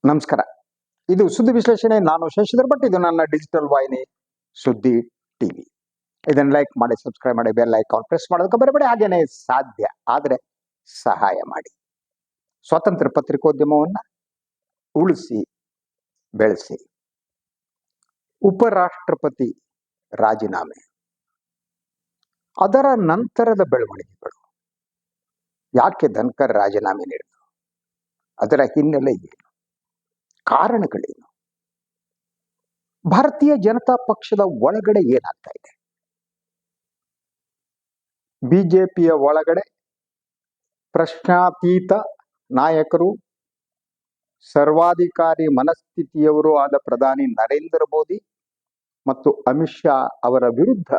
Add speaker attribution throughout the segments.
Speaker 1: ನಮಸ್ಕಾರ. ಇದು ಸುದ್ದಿ ವಿಶ್ಲೇಷಣೆ. ನಾನು ಶಶಿಧರ್ ಭಟ್. ಇದು ನನ್ನ ಡಿಜಿಟಲ್ ವಾಹಿನಿ ಸುದ್ದಿ ಟಿವಿ. ಇದನ್ನು ಲೈಕ್ ಮಾಡಿ, ಸಬ್ಸ್ಕ್ರೈಬ್ ಮಾಡಿ, ಬೆಲ್ ಐಕಾನ್ ಪ್ರೆಸ್ ಮಾಡೋದಕ್ಕೆ ಬರಬೇಡಿ. ಹಾಗೇನೆ ಸಾಧ್ಯ ಆದರೆ ಸಹಾಯ ಮಾಡಿ. ಸ್ವಾತಂತ್ರ್ಯ ಪತ್ರಿಕೋದ್ಯಮವನ್ನು ಉಳಿಸಿ ಬೆಳೆಸಿ. ಉಪರಾಷ್ಟ್ರಪತಿ ರಾಜೀನಾಮೆ, ಅದರ ನಂತರದ ಬೆಳವಣಿಗೆಗಳು, ಯಾಕೆ ಧನ್ಕರ್ ರಾಜೀನಾಮೆ ನೀಡಿದರು, ಅದರ ಹಿನ್ನೆಲೆ ಏನು, ಕಾರಣಗಳೇನು, ಭಾರತೀಯ ಜನತಾ ಪಕ್ಷದ ಒಳಗಡೆ ಏನಾಗ್ತಾ ಇದೆ, ಬಿಜೆಪಿಯ ಒಳಗಡೆ ಪ್ರಶ್ನಾತೀತ ನಾಯಕರು, ಸರ್ವಾಧಿಕಾರಿ ಮನಸ್ಥಿತಿಯವರು ಆದ ಪ್ರಧಾನಿ ನರೇಂದ್ರ ಮೋದಿ ಮತ್ತು ಅಮಿತ್ ಶಾ ಅವರ ವಿರುದ್ಧ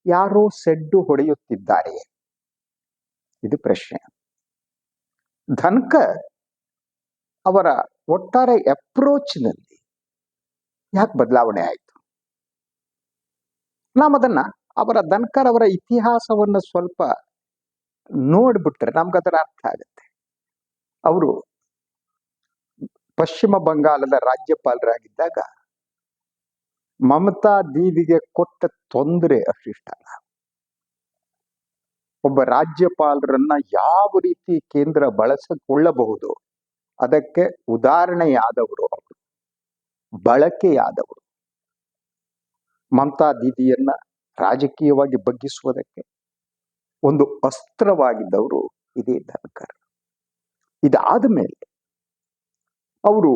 Speaker 1: ಯಾರೋ ಸೆಡ್ಡು ಹೊಡೆಯುತ್ತಿದ್ದಾರೆಯೇ? ಇದು ಪ್ರಶ್ನೆ. ಧನ್ಕರ್ ಅವರ ಒಟ್ಟಾರೆ ಅಪ್ರೋಚ್ನಲ್ಲಿ ಯಾಕೆ ಬದಲಾವಣೆ ಆಯಿತು? ನಾವದನ್ನ ಧನ್ಕರ್ ಅವರ ಇತಿಹಾಸವನ್ನು ಸ್ವಲ್ಪ ನೋಡ್ಬಿಟ್ರೆ ನಮ್ಗದರ ಅರ್ಥ ಆಗುತ್ತೆ. ಅವರು ಪಶ್ಚಿಮ ಬಂಗಾಳದ ರಾಜ್ಯಪಾಲರಾಗಿದ್ದಾಗ ಮಮತಾ ದೀದಿಗೆ ಕೊಟ್ಟ ತೊಂದರೆ ಅಷ್ಟಿಷ್ಟಲ್ಲ. ಒಬ್ಬ ರಾಜ್ಯಪಾಲರನ್ನ ಯಾವ ರೀತಿ ಕೇಂದ್ರ ಬಳಸಿಕೊಳ್ಳಬಹುದು ಅದಕ್ಕೆ ಉದಾಹರಣೆಯಾದವರು ಅವರು, ಬಳಕೆಯಾದವರು. ಮಮತಾ ದೀದಿಯನ್ನ ರಾಜಕೀಯವಾಗಿ ಬಗ್ಗಿಸುವುದಕ್ಕೆ ಒಂದು ಅಸ್ತ್ರವಾಗಿದ್ದವರು ಇದೇ ಧನ್ಕರ್. ಇದಾದ ಮೇಲೆ ಅವರು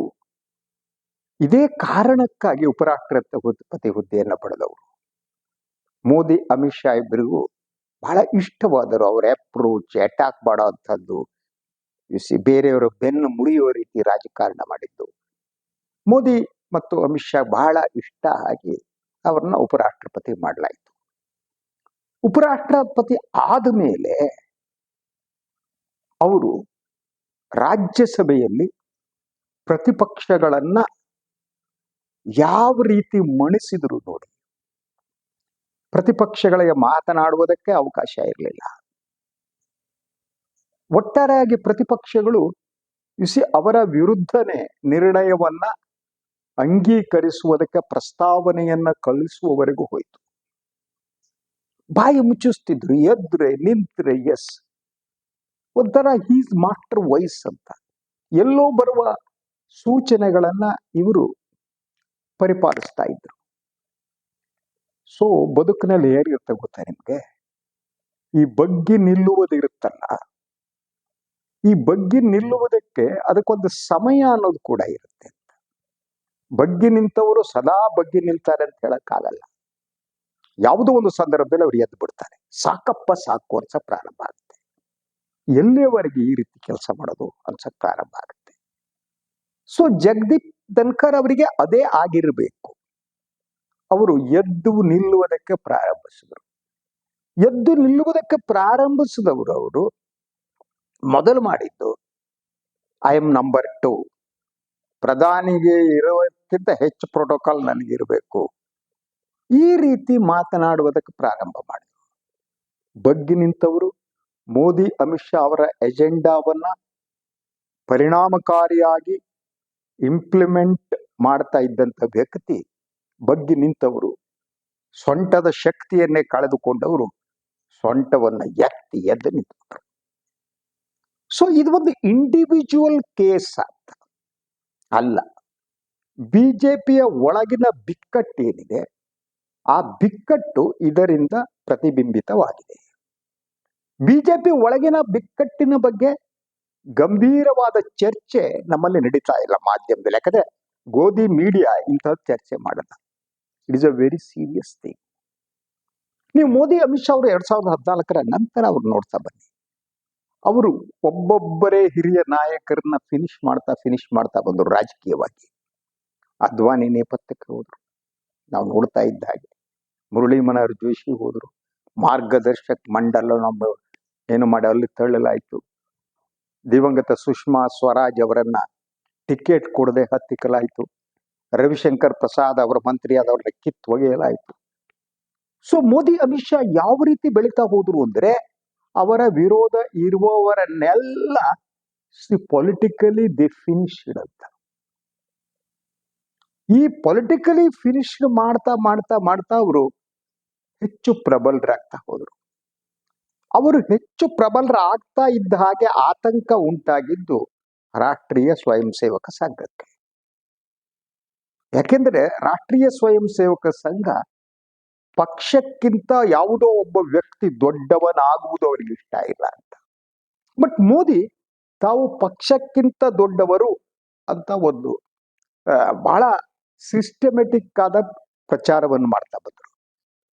Speaker 1: ಇದೇ ಕಾರಣಕ್ಕಾಗಿ ಉಪರಾಷ್ಟ್ರಪತಿ ಹುದ್ದೆಯನ್ನು ಪಡೆದವರು. ಮೋದಿ ಅಮಿತ್ ಶಾ ಇಬ್ಬರಿಗೂ ಬಹಳ ಇಷ್ಟವಾದರು. ಅವರ ಅಪ್ರೋಚ್, ಅಟ್ಯಾಕ್ ಮಾಡೋ ಅಂಥದ್ದು, ಬೇರೆಯವರ ಬೆನ್ನು ಮುರಿಯುವ ರೀತಿ ರಾಜಕಾರಣ ಮಾಡಿದ್ದು ಮೋದಿ ಮತ್ತು ಅಮಿತ್ ಶಾ ಬಹಳ ಇಷ್ಟ ಆಗಿ ಅವರನ್ನ ಉಪರಾಷ್ಟ್ರಪತಿ ಮಾಡಲಾಯಿತು. ಉಪರಾಷ್ಟ್ರಪತಿ ಆದ ಮೇಲೆ ಅವರು ರಾಜ್ಯಸಭೆಯಲ್ಲಿ ಪ್ರತಿಪಕ್ಷಗಳನ್ನ ಯಾವ ರೀತಿ ಮಣಿಸಿದ್ರು ನೋಡಿ. ಪ್ರತಿಪಕ್ಷಗಳಿಗೆ ಮಾತನಾಡುವುದಕ್ಕೆ ಅವಕಾಶ ಇರಲಿಲ್ಲ. ಒಟ್ಟಾರೆಯಾಗಿ ಪ್ರತಿಪಕ್ಷಗಳು ಅವರ ವಿರುದ್ಧನೇ ನಿರ್ಣಯವನ್ನ ಅಂಗೀಕರಿಸುವುದಕ್ಕೆ ಪ್ರಸ್ತಾವನೆಯನ್ನ ಕಳಿಸುವವರೆಗೂ ಹೋಯಿತು. ಬಾಯಿ ಮುಚ್ಚಿಸ್ತಿದ್ರು, ಎದ್ರೆ ನಿಂತ್ರೆ ಎಸ್, ಒಂಥರ ಹೀಸ್ ಮಾಸ್ಟರ್ ವಾಯ್ಸ್ ಅಂತ. ಎಲ್ಲೋ ಬರುವ ಸೂಚನೆಗಳನ್ನ ಇವರು ಪರಿಪಾಲಿಸ್ತಾ ಇದ್ರು. ಸೊ ಬದುಕಿನಲ್ಲಿ ಹೇಗಿರುತ್ತೆ ಗೊತ್ತಾ ನಿಮ್ಗೆ? ಈ ಬಗ್ಗಿ ನಿಲ್ಲುವುದಿರುತ್ತಲ್ಲ, ಈ ಬಗ್ಗಿ ನಿಲ್ಲುವುದಕ್ಕೆ ಅದಕ್ಕೊಂದು ಸಮಯ ಅನ್ನೋದು ಕೂಡ ಇರುತ್ತೆ. ಬಗ್ಗಿ ನಿಂತವರು ಸದಾ ಬಗ್ಗಿ ನಿಲ್ತಾರೆ ಅಂತ ಹೇಳಕ್ಕಾಗಲ್ಲ. ಯಾವುದೋ ಒಂದು ಸಂದರ್ಭದಲ್ಲಿ ಅವ್ರು ಎದ್ದು ಬಿಡ್ತಾರೆ. ಸಾಕಪ್ಪ ಸಾಕು ಅನ್ಸಕ್ ಪ್ರಾರಂಭ ಆಗುತ್ತೆ. ಎಲ್ಲಿಯವರೆಗೆ ಈ ರೀತಿ ಕೆಲಸ ಮಾಡೋದು ಅನ್ಸಕ್ ಪ್ರಾರಂಭ ಆಗುತ್ತೆ. ಸೊ ಜಗದೀಪ್ ಧನ್ಕರ್ ಅವರಿಗೆ ಅದೇ ಆಗಿರಬೇಕು. ಅವರು ಎದ್ದು ನಿಲ್ಲುವುದಕ್ಕೆ ಪ್ರಾರಂಭಿಸಿದರು. ಎದ್ದು ನಿಲ್ಲುವುದಕ್ಕೆ ಪ್ರಾರಂಭಿಸಿದವರು ಅವರು ಮೊದಲು ಮಾಡಿದ್ದು ಐ ಎಮ್ ನಂಬರ್ 2, ಪ್ರಧಾನಿಗೆ ಇರುವುದಕ್ಕಿಂತ ಹೆಚ್ಚು ಪ್ರೋಟೋಕಾಲ್ ನನಗಿರಬೇಕು, ಈ ರೀತಿ ಮಾತನಾಡುವುದಕ್ಕೆ ಪ್ರಾರಂಭ ಮಾಡಿದರು. ಬಗ್ಗಿ ನಿಂತವರು ಮೋದಿ ಅಮಿತ್ ಶಾ ಅವರ ಎಜೆಂಡಾವನ್ನ ಪರಿಣಾಮಕಾರಿಯಾಗಿ ಇಂಪ್ಲಿಮೆಂಟ್ ಮಾಡ್ತಾ ಇದ್ದಂಥ ವ್ಯಕ್ತಿ. ಬಗ್ಗಿ ನಿಂತವರು ಸೊಂಟದ ಶಕ್ತಿಯನ್ನೇ ಕಳೆದುಕೊಂಡವರು ಸೊಂಟವನ್ನ ಎತ್ತಿ ಎದ್ದು ನಿಂತವರು. ಸೊ ಇದು ಒಂದು ಇಂಡಿವಿಜುವಲ್ ಕೇಸ್ ಅಂತ ಅಲ್ಲ. ಬಿಜೆಪಿಯ ಒಳಗಿನ ಬಿಕ್ಕಟ್ಟೇನಿದೆ ಆ ಬಿಕ್ಕಟ್ಟು ಇದರಿಂದ ಪ್ರತಿಬಿಂಬಿತವಾಗಿದೆ. ಬಿಜೆಪಿ ಒಳಗಿನ ಬಿಕ್ಕಟ್ಟಿನ ಬಗ್ಗೆ ಗಂಭೀರವಾದ ಚರ್ಚೆ ನಮ್ಮಲ್ಲಿ ನಡೀತಾ ಇಲ್ಲ ಮಾಧ್ಯಮದಲ್ಲಿ. ಯಾಕಂದ್ರೆ ಗೋಧಿ ಮೀಡಿಯಾ ಇಂತಹ ಚರ್ಚೆ ಮಾಡಲ್ಲ. It is a very serious thing. ನೀವು ಮೋದಿ ಅಮಿತ್ ಶಾ ಅವರು 2014ರ ನಂತರ ಅವ್ರು ನೋಡ್ತಾ ಬನ್ನಿ. ಅವರು ಒಬ್ಬೊಬ್ಬರೇ ಹಿರಿಯ ನಾಯಕರನ್ನ ಫಿನಿಶ್ ಮಾಡ್ತಾ ಬಂದರು ರಾಜಕೀಯವಾಗಿ. ಅದ್ವಾನಿ ನೇಪಥ್ಯಕ್ಕೆ ಹೋದ್ರು, ನಾವು ನೋಡ್ತಾ ಇದ್ದ ಹಾಗೆ. ಮುರಳಿ ಮನೋಹರ್ ಜೋಶಿ ಹೋದ್ರು, ಮಾರ್ಗದರ್ಶಕ್ ಮಂಡಲ ನಮ್ಮ ಏನು ಮಾಡಿ ಅಲ್ಲಿ ತಳ್ಳಲಾಯಿತು. ದಿವಂಗತ ಸುಷ್ಮಾ ಸ್ವರಾಜ್ ಅವರನ್ನ ಟಿಕೆಟ್ ಕೊಡದೆ ಹತ್ತಿಕ್ಕಲಾಯಿತು. ರವಿಶಂಕರ್ ಪ್ರಸಾದ್ ಅವರ ಮಂತ್ರಿಯಾದವ್ರನ್ನ ಕಿತ್ತೊಗೆಯಲಾಯಿತು. ಸೊ ಮೋದಿ ಅಮಿತ್ ಶಾ ಯಾವ ರೀತಿ ಬೆಳೀತಾ ಹೋದ್ರು ಅಂದ್ರೆ, ಅವರ ವಿರೋಧ ಇರುವವರನ್ನೆಲ್ಲ ಪೊಲಿಟಿಕಲಿ ದಿ ಫಿನಿಶ್ಡ್ ಅಂತ. ಈ ಪೊಲಿಟಿಕಲಿ ಫಿನಿಶ್ ಮಾಡ್ತಾ ಮಾಡ್ತಾ ಮಾಡ್ತಾ ಅವರು ಹೆಚ್ಚು ಪ್ರಬಲರಾಗ್ತಾ ಹೋದರು. ಅವರು ಹೆಚ್ಚು ಪ್ರಬಲರಾಗ್ತಾ ಇದ್ದ ಹಾಗೆ ಆತಂಕ ಉಂಟಾಗಿದ್ದು ರಾಷ್ಟ್ರೀಯ ಸ್ವಯಂ ಸೇವಕ ಸಂಘಕ್ಕೆ. ಯಾಕೆಂದ್ರೆ ರಾಷ್ಟ್ರೀಯ ಸ್ವಯಂ ಸೇವಕ ಸಂಘ ಪಕ್ಷಕ್ಕಿಂತ ಯಾವುದೋ ಒಬ್ಬ ವ್ಯಕ್ತಿ ದೊಡ್ಡವನಾಗುವುದು ಅವರಿಗೆ ಇಷ್ಟ ಇಲ್ಲ ಅಂತ. ಬಟ್ ಮೋದಿ ತಾವು ಪಕ್ಷಕ್ಕಿಂತ ದೊಡ್ಡವರು ಅಂತ ಒಂದು ಬಹಳ ಸಿಸ್ಟಮೆಟಿಕ್ ಆದ ಪ್ರಚಾರವನ್ನು ಮಾಡ್ತಾ ಬಂದರು.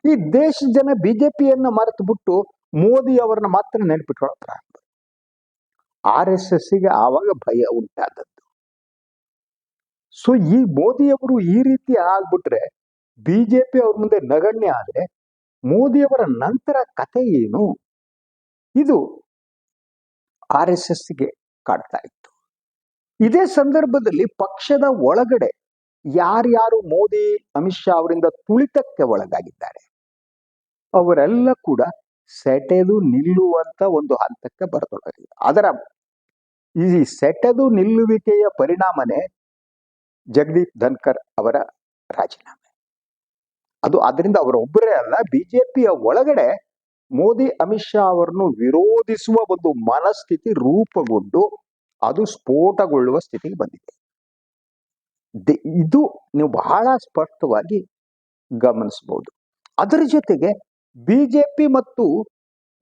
Speaker 1: ಈ ದೇಶದ ಜನ ಬಿಜೆಪಿಯನ್ನ ಮರೆತು ಬಿಟ್ಟು ಮೋದಿ ಅವರನ್ನ ಮಾತ್ರ ನೆನಪಿಟ್ಕೊಳ್ಳೋ ಪ್ರಾರಂಭ. RSS ಗೆ ಆವಾಗ ಭಯ ಉಂಟಾದದ್ದು. ಸೊ ಈ ಮೋದಿಯವರು ಈ ರೀತಿ ಆಗ್ಬಿಟ್ರೆ ಬಿಜೆಪಿ ಅವ್ರ ಮುಂದೆ ನಗಣ್ಯ ಆದ್ರೆ ಮೋದಿಯವರ ನಂತರ ಕತೆ ಏನು? ಇದು RSS ಗೆ ಕಾಡ್ತಾ ಇತ್ತು. ಇದೇ ಸಂದರ್ಭದಲ್ಲಿ ಪಕ್ಷದ ಒಳಗಡೆ ಯಾರ್ಯಾರು ಮೋದಿ ಅಮಿತ್ ಶಾ ಅವರಿಂದ ತುಳಿತಕ್ಕೆ ಒಳಗಾಗಿದ್ದಾರೆ ಅವರೆಲ್ಲ ಕೂಡ ಸೆಟೆದು ನಿಲ್ಲುವಂತ ಒಂದು ಹಂತಕ್ಕೆ ಬರತೊಡಗಿದೆ. ಅದರ ಈ ಸೆಟೆದು ನಿಲ್ಲುವಿಕೆಯ ಪರಿಣಾಮನೇ ಜಗದೀಪ್ ಧನ್ಕರ್ ಅವರ ರಾಜೀನಾಮೆ. ಅದು ಅದರಿಂದ ಅವರೊಬ್ಬರೇ ಅಲ್ಲ, ಬಿಜೆಪಿಯ ಒಳಗಡೆ ಮೋದಿ ಅಮಿತ್ ಶಾ ಅವರನ್ನು ವಿರೋಧಿಸುವ ಒಂದು ಮನಸ್ಥಿತಿ ರೂಪುಗೊಂಡು ಅದು ಸ್ಫೋಟಗೊಳ್ಳುವ ಸ್ಥಿತಿಗೆ ಬಂದಿದೆ. ಇದು ನೀವು ಬಹಳ ಸ್ಪಷ್ಟವಾಗಿ ಗಮನಿಸಬಹುದು. ಅದರ ಜೊತೆಗೆ ಬಿಜೆಪಿ ಮತ್ತು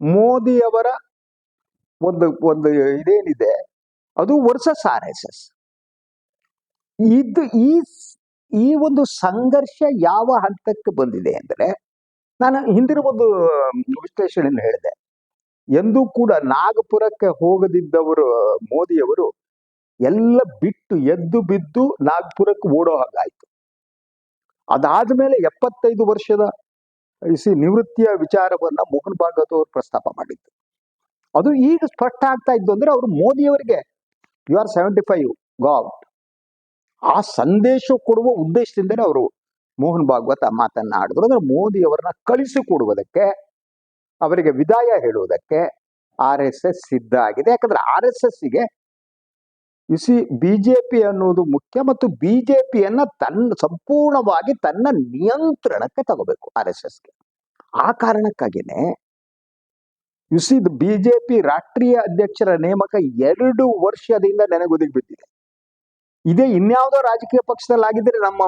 Speaker 1: ಮೋದಿಯವರ ಒಂದು ಒಂದು ಇದೇನಿದೆ ಅದು ವರ್ಸಸ್ RSS. ಇದು ಈ ಒಂದು ಸಂಘರ್ಷ ಯಾವ ಹಂತಕ್ಕೆ ಬಂದಿದೆ ಅಂದ್ರೆ, ನಾನು ಹಿಂದಿನ ಒಂದು ವಿಶ್ಲೇಷಣೆಯನ್ನು ಹೇಳಿದೆ. ಎಂದೂ ಕೂಡ ನಾಗಪುರಕ್ಕೆ ಹೋಗದಿದ್ದವರು ಮೋದಿಯವರು ಎಲ್ಲ ಬಿಟ್ಟು ಎದ್ದು ಬಿದ್ದು ನಾಗಪುರಕ್ಕೆ ಓಡೋ ಹಾಗಾಯ್ತು. ಅದಾದ್ಮೇಲೆ 75 ವರ್ಷದ ನಿವೃತ್ತಿಯ ವಿಚಾರವನ್ನ ಮೋಹನ್ ಭಾಗವತ್ ಅವರು ಪ್ರಸ್ತಾಪ ಮಾಡಿದ್ದು. ಅದು ಈಗ ಸ್ಪಷ್ಟ ಆಗ್ತಾ ಇದ್ದು ಅಂದ್ರೆ ಅವರು ಮೋದಿಯವರಿಗೆ ಯು ಆರ್ 75 ಗಾಡ್ ಆ ಸಂದೇಶ ಕೊಡುವ ಉದ್ದೇಶದಿಂದಲೇ ಅವರು ಮೋಹನ್ ಭಾಗವತ್ ಆ ಮಾತನ್ನ ಆಡಿದ್ರು. ಅಂದ್ರೆ ಮೋದಿಯವರನ್ನ ಕಳಿಸಿಕೊಡುವುದಕ್ಕೆ, ಅವರಿಗೆ ವಿದಾಯ ಹೇಳುವುದಕ್ಕೆ RSS ಸಿದ್ಧ ಆಗಿದೆ. ಯಾಕಂದ್ರೆ RSSಗೆ ಬಿಜೆಪಿ ಅನ್ನೋದು ಮುಖ್ಯ ಮತ್ತು ಬಿಜೆಪಿಯನ್ನ ಸಂಪೂರ್ಣವಾಗಿ ತನ್ನ ನಿಯಂತ್ರಣಕ್ಕೆ ತಗೋಬೇಕು RSSಗೆ. ಆ ಕಾರಣಕ್ಕಾಗಿನೇ ಬಿಜೆಪಿ ರಾಷ್ಟ್ರೀಯ ಅಧ್ಯಕ್ಷರ ನೇಮಕ 2 ವರ್ಷದಿಂದ ನೆನೆಗುದಿಗೆ ಬಿದ್ದಿದೆ. ಇದೇ ಇನ್ಯಾವುದೋ ರಾಜಕೀಯ ಪಕ್ಷದಲ್ಲಿ ಆಗಿದ್ರೆ ನಮ್ಮ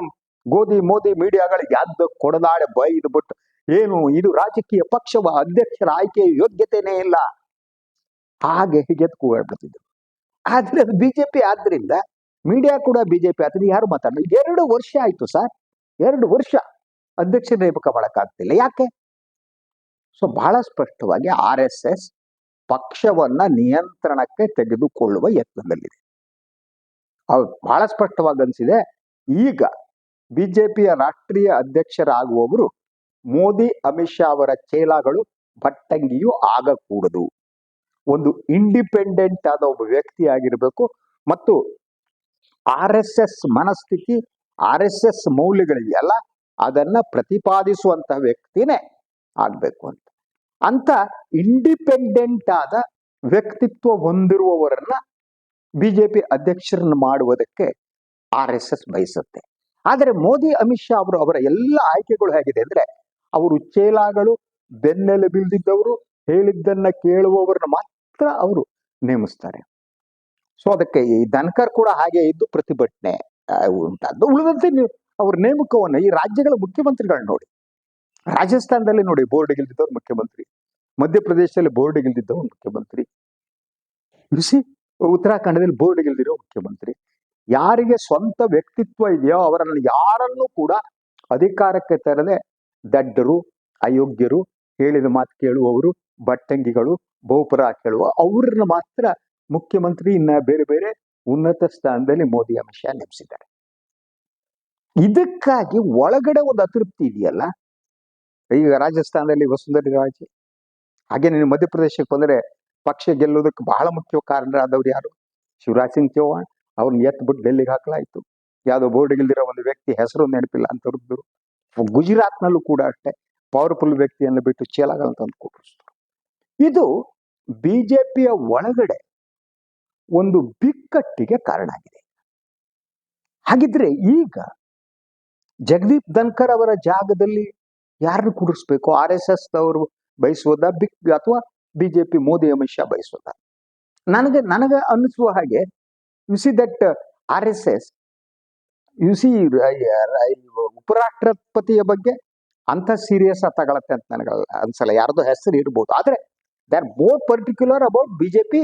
Speaker 1: ಮೋದಿ ಮೀಡಿಯಾಗಳಿಗೆ ಯಾವ್ದು ಕೊಡದಾಳೆ ಬೈದು ಬಿಟ್ಟು ಏನು ಇದು ರಾಜಕೀಯ ಪಕ್ಷವ ಅಧ್ಯಕ್ಷರ ಆಯ್ಕೆ ಯೋಗ್ಯತೆನೇ ಇಲ್ಲ ಹಾಗೆ ಹೀಗೆ ಕೂಗಾಡ್ಬಿಡ್ತಿದ್ರು. ಆದ್ರೆ ಅದು ಬಿಜೆಪಿ ಆದ್ರಿಂದ ಮೀಡಿಯಾ ಕೂಡ ಬಿಜೆಪಿ ಆದ್ರಿಂದ ಯಾರು ಮಾತಾಡಲ್ಲ. 2 ವರ್ಷ ಆಯ್ತು ಸರ್, 2 ವರ್ಷ ಅಧ್ಯಕ್ಷರ ನೇಮಕ ಮಾಡಕ್ಕಾಗ್ತಿಲ್ಲ. ಯಾಕೆ? ಸೊ ಬಹಳ ಸ್ಪಷ್ಟವಾಗಿ RSS ಪಕ್ಷವನ್ನ ನಿಯಂತ್ರಣಕ್ಕೆ ತೆಗೆದುಕೊಳ್ಳುವ ಯತ್ನದಲ್ಲಿದೆ. ಬಹಳ ಸ್ಪಷ್ಟವಾಗಿ ಅನಿಸಿದೆ. ಈಗ ಬಿಜೆಪಿಯ ರಾಷ್ಟ್ರೀಯ ಅಧ್ಯಕ್ಷರಾಗುವವರು ಮೋದಿ ಅಮಿತ್ ಶಾ ಅವರ ಚೇಲಾಗಳು ಭಟ್ಟಂಗಿಯೂ ಆಗಕೂಡದು. ಒಂದು ಇಂಡಿಪೆಂಡೆಂಟ್ ಆದ ಒಬ್ಬ ವ್ಯಕ್ತಿ ಆಗಿರಬೇಕು ಮತ್ತು RSS ಮನಸ್ಥಿತಿ RSS ಮೌಲ್ಯಗಳಿದೆಯಲ್ಲ ಅದನ್ನ ಪ್ರತಿಪಾದಿಸುವಂತಹ ವ್ಯಕ್ತಿನೇ ಆಗ್ಬೇಕು ಅಂತ ಇಂಡಿಪೆಂಡೆಂಟ್ ಆದ ವ್ಯಕ್ತಿತ್ವ ಹೊಂದಿರುವವರನ್ನ ಬಿಜೆಪಿ ಅಧ್ಯಕ್ಷರನ್ನು ಮಾಡುವುದಕ್ಕೆ RSS ಬಯಸುತ್ತೆ. ಆದರೆ ಮೋದಿ ಅಮಿತ್ ಶಾ ಅವರ ಎಲ್ಲ ಆಯ್ಕೆಗಳು ಹೇಗಿದೆ ಅಂದ್ರೆ ಅವರು ಚೇಲಾಗಳು, ಬೆನ್ನೆಲುಬಿಲ್ದಿದ್ದವರು, ಹೇಳಿದ್ದನ್ನ ಕೇಳುವವರನ್ನ ಮಾತ್ರ ಅವರು ನೇಮಿಸ್ತಾರೆ. ಸೊ ಅದಕ್ಕೆ ಈ ಧನ್ಕರ್ ಕೂಡ ಹಾಗೆ ಇದ್ದು ಪ್ರತಿಭಟನೆ ಉಂಟಾದ್ದು. ಉಳಿದಂತೆ ನೀವು ಅವ್ರ ನೇಮಕವನ್ನು ಈ ರಾಜ್ಯಗಳ ಮುಖ್ಯಮಂತ್ರಿಗಳು ನೋಡಿ, ರಾಜಸ್ಥಾನದಲ್ಲಿ ನೋಡಿ ಬೋರ್ಡ್ಗಿಲ್ದಿದ್ದವ್ರು ಮುಖ್ಯಮಂತ್ರಿ, ಮಧ್ಯಪ್ರದೇಶದಲ್ಲಿ ಬೋರ್ಡ್ಗಿಲ್ದಿದ್ದವ್ರು ಮುಖ್ಯಮಂತ್ರಿ, ಉತ್ತರಾಖಂಡದಲ್ಲಿ ಬೋರ್ಡ್ಗಿಲ್ದಿರೋ ಮುಖ್ಯಮಂತ್ರಿ. ಯಾರಿಗೆ ಸ್ವಂತ ವ್ಯಕ್ತಿತ್ವ ಇದೆಯೋ ಅವರನ್ನು ಯಾರನ್ನು ಕೂಡ ಅಧಿಕಾರಕ್ಕೆ ತರದೆ ದಡ್ಡರು, ಅಯೋಗ್ಯರು, ಹೇಳಿದ ಮಾತು ಕೇಳುವವರು, ಭಟ್ಟಂಗಿಗಳು, ಬಹುಪರ ಕೇಳುವ ಅವ್ರನ್ನ ಮಾತ್ರ ಮುಖ್ಯಮಂತ್ರಿ ಇನ್ನ ಬೇರೆ ಬೇರೆ ಉನ್ನತ ಸ್ಥಾನದಲ್ಲಿ ಮೋದಿ ಅಮಿತ್ ಶಾ ನೇಮಿಸಿದ್ದಾರೆ. ಇದಕ್ಕಾಗಿ ಒಳಗಡೆ ಒಂದು ಅತೃಪ್ತಿ ಇದೆಯಲ್ಲ. ಈಗ ರಾಜಸ್ಥಾನದಲ್ಲಿ ವಸುಂಧರಾ ರಾಜೆ, ಹಾಗೆ ನೀನು ಮಧ್ಯಪ್ರದೇಶಕ್ಕೆ ಬಂದರೆ ಪಕ್ಷ ಗೆಲ್ಲೋದಕ್ಕೆ ಬಹಳ ಮುಖ್ಯ ಕಾರಣರಾದವ್ರು ಯಾರು? ಶಿವರಾಜ್ ಸಿಂಗ್ ಚೌಹಾಣ್. ಅವ್ರನ್ನ ಎತ್ಬಿಟ್ಟು ಡೆಲ್ಲಿಗೆ ಹಾಕಲಾಯ್ತು. ಯಾವುದೋ ಬೋರ್ಡ್ಗಿಲ್ದಿರೋ ಒಂದು ವ್ಯಕ್ತಿ ಹೆಸರು ನೆನಪಿಲ್ಲ ಅಂತವ್ರದ್ದು. ಗುಜರಾತ್ನಲ್ಲೂ ಕೂಡ ಅಷ್ಟೇ ಪವರ್ಫುಲ್ ವ್ಯಕ್ತಿಯನ್ನು ಬಿಟ್ಟು ಚೇಲಾಗಳನ್ನ ತಂದು ಕೊಟ್ಟಿಸ್ತಾರೆ. ಇದು ಬಿಜೆಪಿಯ ಒಳಗಡೆ ಒಂದು ಬಿಕ್ಕಟ್ಟಿಗೆ ಕಾರಣ ಆಗಿದೆ. ಹಾಗಿದ್ರೆ ಈಗ ಜಗದೀಪ್ ಧನ್ಕರ್ ಅವರ ಜಾಗದಲ್ಲಿ ಯಾರನ್ನು ಕೂಡಿಸ್ಬೇಕು? RSS ಅವರು ಬಯಸೋದ ಅಥವಾ ಬಿಜೆಪಿ ಮೋದಿ ಅಮಿತ್ ಶಾ ಬಯಸೋದ? ನನಗೆ ಅನ್ನಿಸುವ ಹಾಗೆ you see that RSS you see ಉಪರಾಷ್ಟ್ರಪತಿಯ ಬಗ್ಗೆ ಅಂತ ಸೀರಿಯಸ್ ಆಗಿ ತಗೊಳತ್ತೆ ಅಂತ ನನಗೆ ಅನ್ಸಲ್ಲ. ಯಾರ್ದೋ ಹೆಸರು ಇರ್ಬೋದು, ಆದ್ರೆ they are more particular about BJP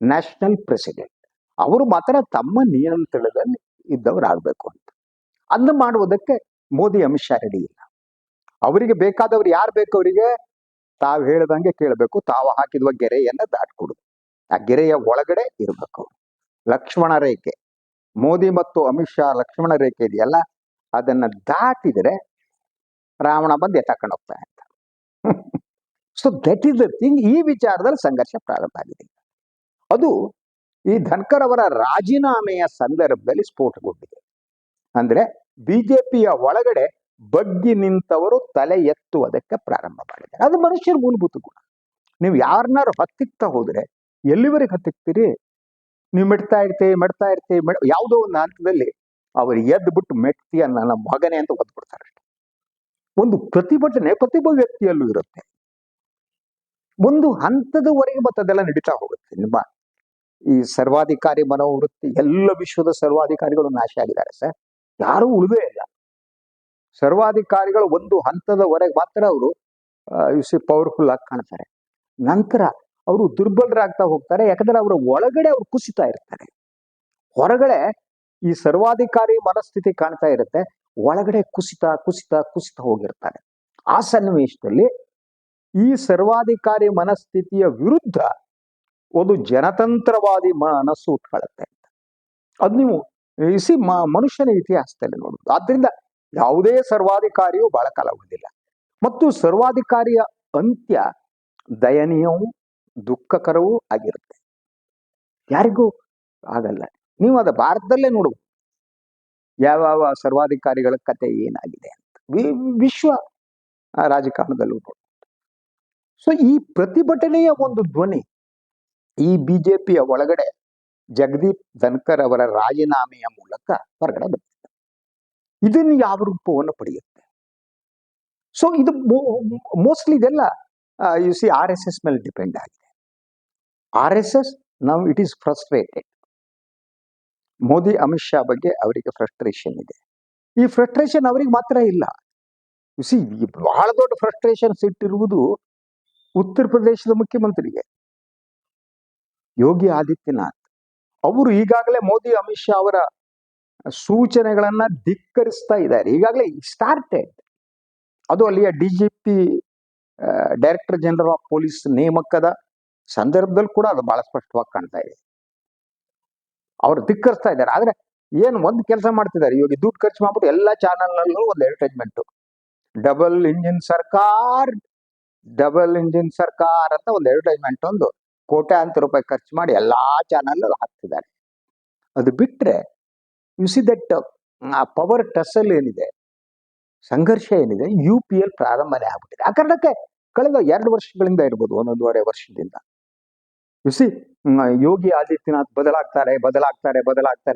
Speaker 1: national president. ಅವರು ಮಾತ್ರ ತಮ್ಮ ನಿಯಂತ್ರಣದಲ್ಲಿ ಇದ್ದವರಾಗಬೇಕು ಅಂತ. ಅದನ್ನ ಮಾಡುವುದಕ್ಕೆ ಮೋದಿ ಅಮಿತ್ ಶಾ ರೆಡಿ ಇಲ್ಲ. ಅವರಿಗೆ ಬೇಕಾದವ್ರು ಯಾರು ಬೇಕು, ಅವರಿಗೆ ತಾವು ಹೇಳ್ದಂಗೆ ಕೇಳಬೇಕು, ತಾವು ಹಾಕಿರುವ ಗೆರೆಯನ್ನ ದಾಟ್ಕೊಡುದು, ಆ ಗೆರೆಯ ಒಳಗಡೆ ಇರಬೇಕು. ಲಕ್ಷ್ಮಣ ರೇಖೆ, ಮೋದಿ ಮತ್ತು ಅಮಿತ್ ಶಾ ಲಕ್ಷ್ಮಣ ರೇಖೆ ಇದೆಯಲ್ಲ, ಅದನ್ನ ದಾಟಿದ್ರೆ ರಾವಣ ಬಂದು ಎತ್ತಾಕೊಂಡು ಹೋಗ್ತಾ ಅಂತ. So that is the thing. ಈ ವಿಚಾರದಲ್ಲಿ ಸಂಘರ್ಷ ಪ್ರಾರಂಭ ಆಗಿದೆ. ಅದು ಈ ಧನ್ಕರ್ ಅವರ ರಾಜೀನಾಮೆಯ ಸಂದರ್ಭದಲ್ಲಿ ಸ್ಫೋಟಗೊಂಡಿದೆ. ಅಂದ್ರೆ ಬಿಜೆಪಿಯ ಒಳಗಡೆ ಬಗ್ಗಿ ನಿಂತವರು ತಲೆ ಎತ್ತುವುದಕ್ಕೆ ಪ್ರಾರಂಭ ಮಾಡಿದ್ದಾರೆ. ಅದು ಮನುಷ್ಯರ ಮೂಲಭೂತ ಗುಣ. ನೀವು ಯಾರನ್ನಾರು ಹತ್ತಿಕ್ತಾ ಹೋದ್ರೆ ಎಲ್ಲಿವರೆಗೆ ಹತ್ತಿಕ್ತೀರಿ? ನೀವು ಮೆಡ್ತಾ ಇರ್ತೀವಿ. ಯಾವುದೋ ಒಂದು ಹಂತದಲ್ಲಿ ಅವರು ಎದ್ದು ಬಿಟ್ಟು ಮೆಟ್ತಿಯ ನನ್ನ ಮಗನೇ ಅಂತ ಒದ್ಬಿಡ್ತಾರೆ. ಒಂದು ಪ್ರತಿಭಾ ವ್ಯಕ್ತಿಯಲ್ಲೂ ಇರುತ್ತೆ. ಒಂದು ಹಂತದವರೆಗೆ ಮತ್ತೆ ಅದೆಲ್ಲ ನಡೀತಾ ಹೋಗುತ್ತೆ. ನಿಮ್ಮ ಈ ಸರ್ವಾಧಿಕಾರಿ ಮನೋವೃತ್ತಿ, ಎಲ್ಲ ವಿಶ್ವದ ಸರ್ವಾಧಿಕಾರಿಗಳು ನಾಶ ಆಗಿದ್ದಾರೆ ಸರ್, ಯಾರೂ ಉಳಿದೇ ಇಲ್ಲ. ಸರ್ವಾಧಿಕಾರಿಗಳು ಒಂದು ಹಂತದವರೆಗೆ ಮಾತ್ರ ಅವರು ಪವರ್ಫುಲ್ ಆಗಿ ಕಾಣ್ತಾರೆ. ನಂತರ ಅವರು ದುರ್ಬಲರಾಗ್ತಾ ಹೋಗ್ತಾರೆ. ಯಾಕಂದ್ರೆ ಅವರ ಒಳಗಡೆ ಅವರು ಕುಸಿತಾ ಇರ್ತಾರೆ. ಹೊರಗಡೆ ಈ ಸರ್ವಾಧಿಕಾರಿ ಮನಸ್ಥಿತಿ ಕಾಣ್ತಾ ಇರುತ್ತೆ, ಒಳಗಡೆ ಕುಸಿತ ಹೋಗಿರ್ತಾರೆ. ಆ ಸನ್ನಿವೇಶದಲ್ಲಿ ಈ ಸರ್ವಾಧಿಕಾರಿ ಮನಸ್ಥಿತಿಯ ವಿರುದ್ಧ ಒಂದು ಜನತಂತ್ರವಾದಿ ಮನಸ್ಸು ಉಟ್ಕೊಳ್ಳುತ್ತೆ ಅಂತ. ಅದು ನೀವು ಮನುಷ್ಯನ ಇತಿಹಾಸದಲ್ಲಿ ನೋಡುವುದು. ಆದ್ರಿಂದ ಯಾವುದೇ ಸರ್ವಾಧಿಕಾರಿಯೂ ಬಹಳ ಕಾಲ ಉಳಿದಿಲ್ಲ. ಮತ್ತು ಸರ್ವಾಧಿಕಾರಿಯ ಅಂತ್ಯ ದಯನೀಯವೂ ದುಃಖಕರವೂ ಆಗಿರುತ್ತೆ. ಯಾರಿಗೂ ಆಗಲ್ಲ. ನೀವು ಅದು ಭಾರತದಲ್ಲೇ ನೋಡುವುದು, ಯಾವ ಸರ್ವಾಧಿಕಾರಿಗಳ ಕತೆ ಏನಾಗಿದೆ ಅಂತ ವಿಶ್ವ ರಾಜಕಾರಣದಲ್ಲೂ ನೋಡುವುದು. ಸೊ ಈ ಪ್ರತಿಭಟನೆಯ ಒಂದು ಧ್ವನಿ ಈ ಬಿಜೆಪಿಯ ಒಳಗಡೆ ಜಗದೀಪ್ ಧನ್ಕರ್ ಅವರ ರಾಜೀನಾಮೆಯ ಮೂಲಕ ಹೊರಗಡೆ ಬಂದಿದೆ. ಇದನ್ನು ಯಾವ ರೂಪವನ್ನು ಪಡೆಯುತ್ತೆ? ಸೊ ಇದು ಮೋಸ್ಟ್ಲಿ ಇದೆಲ್ಲ RSS ಮೇಲೆ ಡಿಪೆಂಡ್ ಆಗಿದೆ. RSS now it is frustrated. Modi Amit Shah ಬಗ್ಗೆ ಅವರಿಗೆ ಫ್ರಸ್ಟ್ರೇಷನ್ ಇದೆ. ಈ ಫ್ರಸ್ಟ್ರೇಷನ್ ಅವರಿಗೆ ಮಾತ್ರ ಇಲ್ಲ. ಬಹಳ ದೊಡ್ಡ ಫ್ರಸ್ಟ್ರೇಷನ್ ಇಟ್ಟಿರುವುದು ಉತ್ತರ ಪ್ರದೇಶದ ಮುಖ್ಯಮಂತ್ರಿಗೆ ಯೋಗಿ ಆದಿತ್ಯನಾಥ್. ಅವರು ಈಗಾಗಲೇ ಮೋದಿ ಅಮಿತ್ ಶಾ ಅವರ ಸೂಚನೆಗಳನ್ನ ಧಿಕ್ಕರಿಸ್ತಾ ಇದ್ದಾರೆ. ಈಗಾಗಲೇ ಸ್ಟಾರ್ಟೆಡ್. ಅದು ಅಲ್ಲಿಯ DGP director general of police ನೇಮಕದ ಸಂದರ್ಭದಲ್ಲಿ ಕೂಡ ಅದು ಬಹಳ ಸ್ಪಷ್ಟವಾಗಿ ಕಾಣ್ತಾ ಇದೆ. ಅವರು ಧಿಕ್ಕರಿಸ್ತಾ ಇದ್ದಾರೆ. ಆದ್ರೆ ಏನು ಒಂದು ಕೆಲಸ ಮಾಡ್ತಿದ್ದಾರೆ, ಇವಾಗ ದುಡ್ಡು ಖರ್ಚು ಮಾಡ್ಬಿಟ್ಟು ಎಲ್ಲಾ ಚಾನಲ್ನಲ್ಲೂ ಒಂದು ಅಡ್ವರ್ಟೈಸ್ಮೆಂಟ್, ಡಬಲ್ ಇಂಜಿನ್ ಸರ್ಕಾರ ಅಂತ ಒಂದು ಅಡ್ವರ್ಟೈಸ್ಮೆಂಟ್, ಒಂದು ಕೋಟ್ಯಾಂತರ ರೂಪಾಯಿ ಖರ್ಚು ಮಾಡಿ ಎಲ್ಲಾ ಚಾನಲ್ ಹಾಕ್ತಿದ್ದಾರೆ. ಅದು ಬಿಟ್ರೆ ದಟ್ ಆ ಪವರ್ ಟಸಲ್ ಏನಿದೆ, ಸಂಘರ್ಷ ಏನಿದೆ, UPL ಪ್ರಾರಂಭನೇ ಆಗ್ಬಿಟ್ಟಿದೆ. ಆ ಕಾರಣಕ್ಕೆ ಕಳೆದ 2 ವರ್ಷಗಳಿಂದ ಇರ್ಬೋದು, 1.5 ವರ್ಷದಿಂದ ಯೋಗಿ ಆದಿತ್ಯನಾಥ್ ಬದಲಾಗ್ತಾರೆ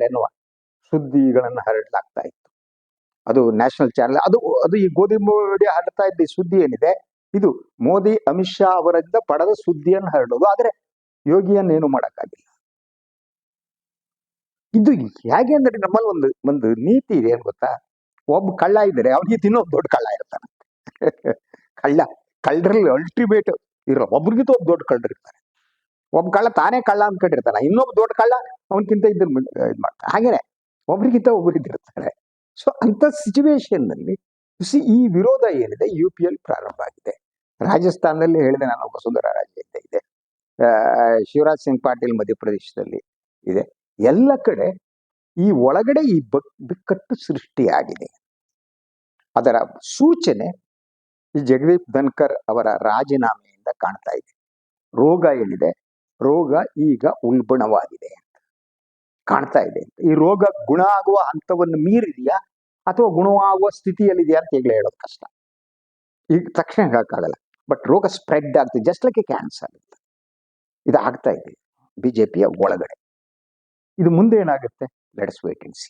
Speaker 1: ಎನ್ನುವ ಸುದ್ದಿಗಳನ್ನು ಹರಡಲಾಗ್ತಾ ಇತ್ತು. ಅದು ನ್ಯಾಷನಲ್ ಚಾನೆಲ್, ಅದು ಈ ಗೋಧಿ ಹರಡ್ತಾ ಇದ್ದ ಸುದ್ದಿ ಏನಿದೆ, ಇದು ಮೋದಿ ಅಮಿತ್ ಶಾ ಅವರಿಂದ ಪಡೆದ ಸುದ್ದಿಯನ್ನು ಹರಡೋದು. ಆದ್ರೆ ಯೋಗಿಯನ್ನೇನು ಮಾಡಕ್ಕಾಗಿಲ್ಲ. ಇದು ಹೇಗೆ ಅಂದ್ರೆ ನಮ್ಮಲ್ಲಿ ಒಂದು ನೀತಿ ಇದೆ, ಏನ್ ಗೊತ್ತಾ? ಒಬ್ಬ ಕಳ್ಳ ಇದ್ರೆ ಅವನಿಗೆ ಇನ್ನೊಬ್ಬ ದೊಡ್ಡ ಕಳ್ಳ ಇರ್ತಾನೆ. ಕಳ್ಳರಲ್ಲಿ ಅಲ್ಟಿಮೇಟ್ ಇರೋ ಒಬ್ರಿಗಿಂತ ಒಬ್ಬ ದೊಡ್ಡ ಕಳ್ಳರು ಇರ್ತಾರೆ. ಒಬ್ಬ ಕಳ್ಳ ತಾನೇ ಕಳ್ಳ ಅನ್ಕೊಂಡಿರ್ತಾನೆ, ಇನ್ನೊಬ್ಬ ದೊಡ್ಡ ಕಳ್ಳ ಅವನಕ್ಕಿಂತ ಇದ್ ಮಾಡ್ತಾನೆ. ಹಾಗೇನೆ ಒಬ್ರಿಗಿಂತ ಒಬ್ಬರಿದ್ದಿರ್ತಾರೆ. ಸೊ ಅಂತ ಸಿಚುವೇಶನ್ ನಲ್ಲಿ ಈ ವಿರೋಧ ಏನಿದೆ, UPL ಪ್ರಾರಂಭ ಆಗಿದೆ. ರಾಜಸ್ಥಾನದಲ್ಲಿ ಹೇಳಿದೆ ನಾನು, ವಸುಂಧರಾ ರಾಜೆ ಅಂತ ಇದೆ, ಶಿವರಾಜ್ ಸಿಂಗ್ ಪಾಟೀಲ್ ಮಧ್ಯಪ್ರದೇಶದಲ್ಲಿ ಇದೆ. ಎಲ್ಲ ಕಡೆ ಈ ಒಳಗಡೆ ಈ ಬಿಕ್ಕಟ್ಟು ಸೃಷ್ಟಿಯಾಗಿದೆ. ಅದರ ಸೂಚನೆ ಈ ಜಗದೀಪ್ ಧನ್ಕರ್ ಅವರ ರಾಜೀನಾಮೆಯಿಂದ ಕಾಣ್ತಾ ಇದೆ. ರೋಗ ಏನಿದೆ, ರೋಗ ಈಗ ಉಲ್ಬಣವಾಗಿದೆ ಅಂತ ಕಾಣ್ತಾ ಇದೆ. ಈ ರೋಗ ಗುಣ ಆಗುವ ಹಂತವನ್ನು ಮೀರಿದೆಯಾ ಅಥವಾ ಗುಣವಾಗುವ ಸ್ಥಿತಿಯಲ್ಲಿದೆಯಾ ಅಂತ ಈಗಲೇ ಹೇಳೋದು ಕಷ್ಟ. ಈಗ ತಕ್ಷಣ ಹೇಳಕ್ಕಾಗಲ್ಲ. ಬಟ್ ರೋಗ ಸ್ಪ್ರೆಡ್ ಆಗ್ತದೆ, ಜಸ್ಟ್ ಲೈಕ್ ಕ್ಯಾನ್ಸರ್ ಅಂತ. ಇದು ಆಗ್ತಾ ಇದೆ ಬಿಜೆಪಿಯ ಒಳಗಡೆ. ಇದು ಮುಂದೆ ಏನಾಗುತ್ತೆ, ಲೆಟ್ಸ್ ವೇಟ್ ಅಂಡ್ ಸಿ.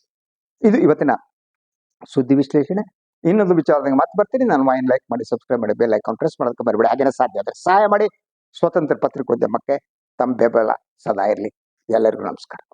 Speaker 1: ಇದು ಇವತ್ತಿನ ಸುದ್ದಿ ವಿಶ್ಲೇಷಣೆ ಇನ್ನೊಂದು ವಿಚಾರದಾಗ ಮತ್ತೆ ಬರ್ತೀನಿ. ನಾನು ವಾಯಿನ್ ಲೈಕ್ ಮಾಡಿ, ಸಬ್ಸ್ಕ್ರೈಬ್ ಮಾಡಿ, ಬೆಲ್ ಐಕಾನ್ ಪ್ರೆಸ್ ಮಾಡೋದಕ್ಕೆ ಬರಬೇಡಿ. ಹಾಗೇನೆ ಸಾಧ್ಯ ಆದರೆ ಸಹಾಯ ಮಾಡಿ. ಸ್ವತಂತ್ರ ಪತ್ರಿಕೋದ್ಯಮಕ್ಕೆ ತಮ್ಮ ಬೆಂಬಲ ಸದಾ ಇರಲಿ. ಎಲ್ಲರಿಗೂ ನಮಸ್ಕಾರ.